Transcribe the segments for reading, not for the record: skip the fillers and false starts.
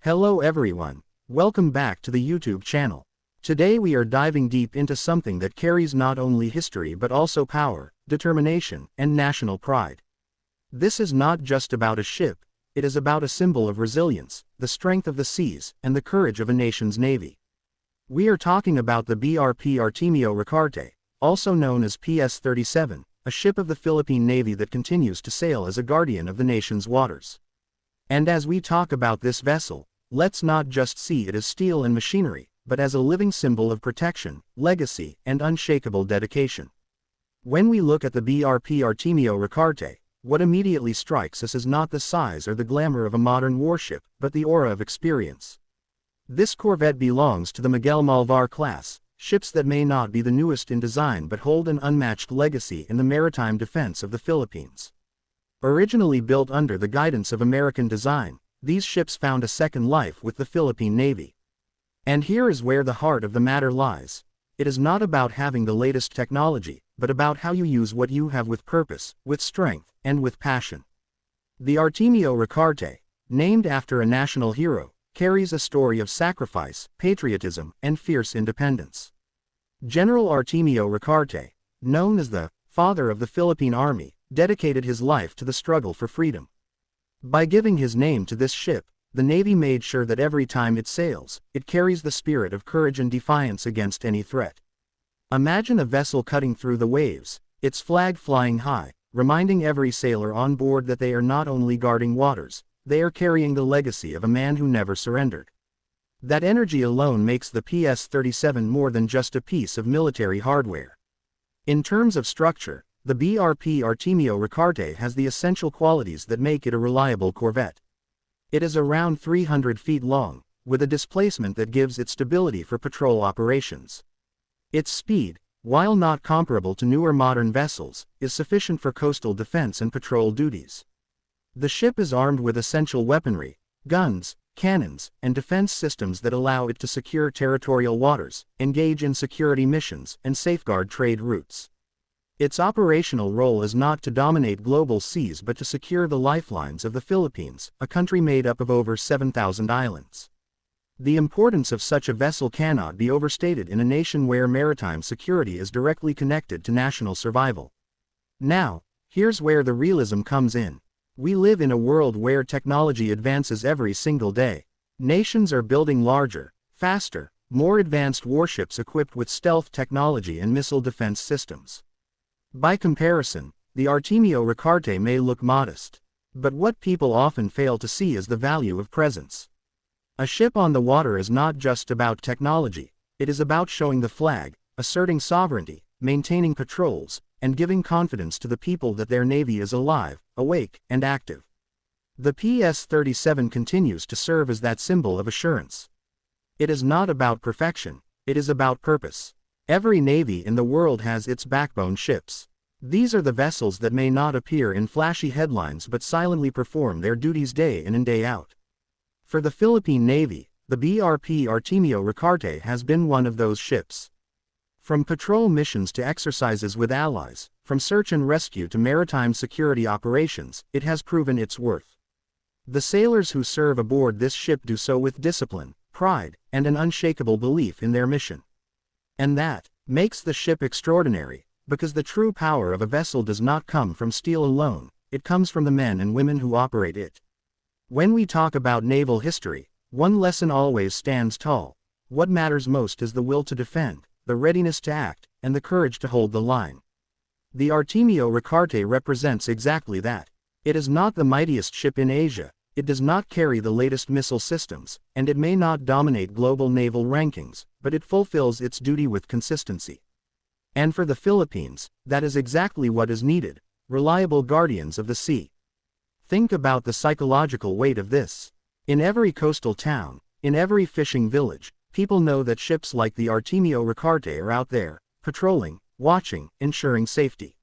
Hello everyone, welcome back to the YouTube channel. Today we are diving deep into something that carries not only history but also power, determination, and national pride. This is not just about a ship, it is about a symbol of resilience, the strength of the seas, and the courage of a nation's navy. We are talking about the BRP Artemio Ricarte, also known as PS-37, a ship of the Philippine Navy that continues to sail as a guardian of the nation's waters. And as we talk about this vessel, let's not just see it as steel and machinery, but as a living symbol of protection, legacy, and unshakable dedication. When we look at the BRP Artemio Ricarte, what immediately strikes us is not the size or the glamour of a modern warship, but the aura of experience. This Corvette belongs to the Miguel Malvar class, ships that may not be the newest in design but hold an unmatched legacy in the maritime defense of the Philippines. Originally built under the guidance of American design, these ships found a second life with the Philippine Navy. And here is where the heart of the matter lies. It is not about having the latest technology, but about how you use what you have with purpose, with strength, and with passion. The Artemio Ricarte, named after a national hero, carries a story of sacrifice, patriotism, and fierce independence. General Artemio Ricarte, known as the father of the Philippine Army, dedicated his life to the struggle for freedom. By giving his name to this ship, the Navy made sure that every time it sails, it carries the spirit of courage and defiance against any threat. Imagine a vessel cutting through the waves, its flag flying high, reminding every sailor on board that they are not only guarding waters, they are carrying the legacy of a man who never surrendered. That energy alone makes the PS-37 more than just a piece of military hardware. In terms of structure, the BRP Artemio Ricarte has the essential qualities that make it a reliable corvette. It is around 300 feet long, with a displacement that gives it stability for patrol operations. Its speed, while not comparable to newer modern vessels, is sufficient for coastal defense and patrol duties. The ship is armed with essential weaponry, guns, cannons, and defense systems that allow it to secure territorial waters, engage in security missions, and safeguard trade routes. Its operational role is not to dominate global seas but to secure the lifelines of the Philippines, a country made up of over 7,000 islands. The importance of such a vessel cannot be overstated in a nation where maritime security is directly connected to national survival. Now, here's where the realism comes in. We live in a world where technology advances every single day. Nations are building larger, faster, more advanced warships equipped with stealth technology and missile defense systems. By comparison, the Artemio Ricarte may look modest. But what people often fail to see is the value of presence. A ship on the water is not just about technology, it is about showing the flag, asserting sovereignty, maintaining patrols, and giving confidence to the people that their navy is alive, awake, and active. The PS-37 continues to serve as that symbol of assurance. It is not about perfection, it is about purpose. Every navy in the world has its backbone ships. These are the vessels that may not appear in flashy headlines but silently perform their duties day in and day out. For the Philippine Navy, the BRP Artemio Ricarte has been one of those ships. From patrol missions to exercises with allies, from search and rescue to maritime security operations, it has proven its worth. The sailors who serve aboard this ship do so with discipline, pride, and an unshakable belief in their mission. And that makes the ship extraordinary, because the true power of a vessel does not come from steel alone, it comes from the men and women who operate it. When we talk about naval history, one lesson always stands tall. What matters most is the will to defend, the readiness to act, and the courage to hold the line. The Artemio Ricarte represents exactly that. It is not the mightiest ship in Asia, it does not carry the latest missile systems, and it may not dominate global naval rankings, but it fulfills its duty with consistency. And for the Philippines, that is exactly what is needed: reliable guardians of the sea. Think about the psychological weight of this. In every coastal town, in every fishing village, people know that ships like the Artemio Ricarte are out there, patrolling, watching, ensuring safety.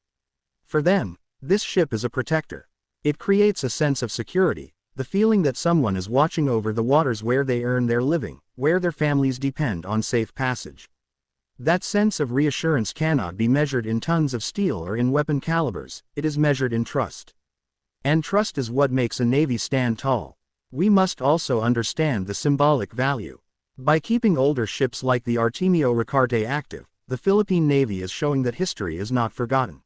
For them, this ship is a protector. It creates a sense of security, the feeling that someone is watching over the waters where they earn their living, where their families depend on safe passage. That sense of reassurance cannot be measured in tons of steel or in weapon calibers, it is measured in trust. And trust is what makes a navy stand tall. We must also understand the symbolic value. By keeping older ships like the Artemio Ricarte active, the Philippine Navy is showing that history is not forgotten.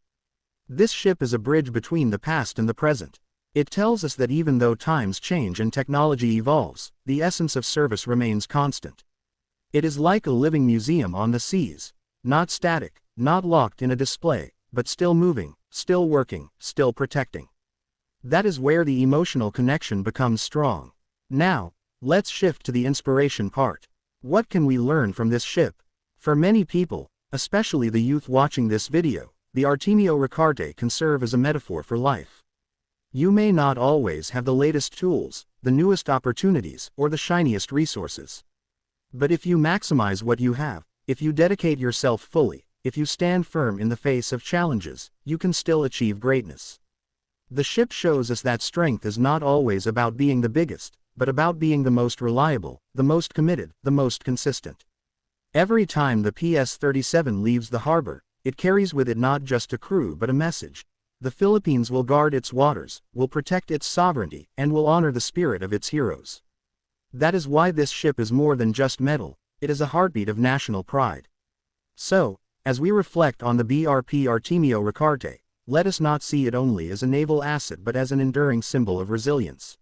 This ship is a bridge between the past and the present. It tells us that even though times change and technology evolves, the essence of service remains constant. It is like a living museum on the seas, not static, not locked in a display, but still moving, still working, still protecting. That is where the emotional connection becomes strong. Now, let's shift to the inspiration part. What can we learn from this ship? For many people, especially the youth watching this video, the Artemio Ricarte can serve as a metaphor for life. You may not always have the latest tools, the newest opportunities, or the shiniest resources. But if you maximize what you have, if you dedicate yourself fully, if you stand firm in the face of challenges, you can still achieve greatness. The ship shows us that strength is not always about being the biggest, but about being the most reliable, the most committed, the most consistent. Every time the PS-37 leaves the harbor, it carries with it not just a crew but a message. The Philippines will guard its waters, will protect its sovereignty, and will honor the spirit of its heroes. That is why this ship is more than just metal, it is a heartbeat of national pride. So, as we reflect on the BRP Artemio Ricarte, let us not see it only as a naval asset but as an enduring symbol of resilience.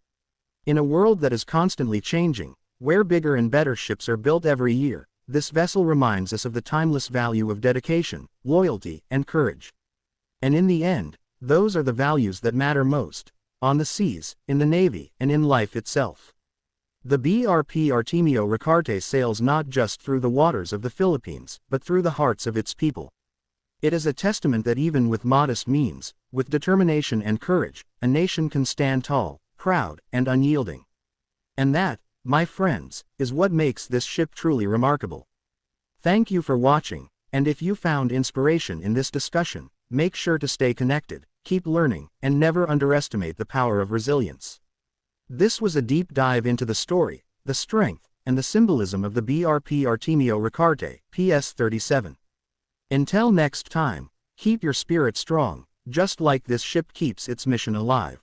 In a world that is constantly changing, where bigger and better ships are built every year, this vessel reminds us of the timeless value of dedication, loyalty, and courage. And in the end, those are the values that matter most, on the seas, in the Navy, and in life itself. The BRP Artemio Ricarte sails not just through the waters of the Philippines, but through the hearts of its people. It is a testament that even with modest means, with determination and courage, a nation can stand tall, proud, and unyielding. And that, my friends, is what makes this ship truly remarkable. Thank you for watching, and if you found inspiration in this discussion, make sure to stay connected, keep learning, and never underestimate the power of resilience. This was a deep dive into the story, the strength, and the symbolism of the BRP Artemio Ricarte, PS-37. Until next time, keep your spirit strong, just like this ship keeps its mission alive.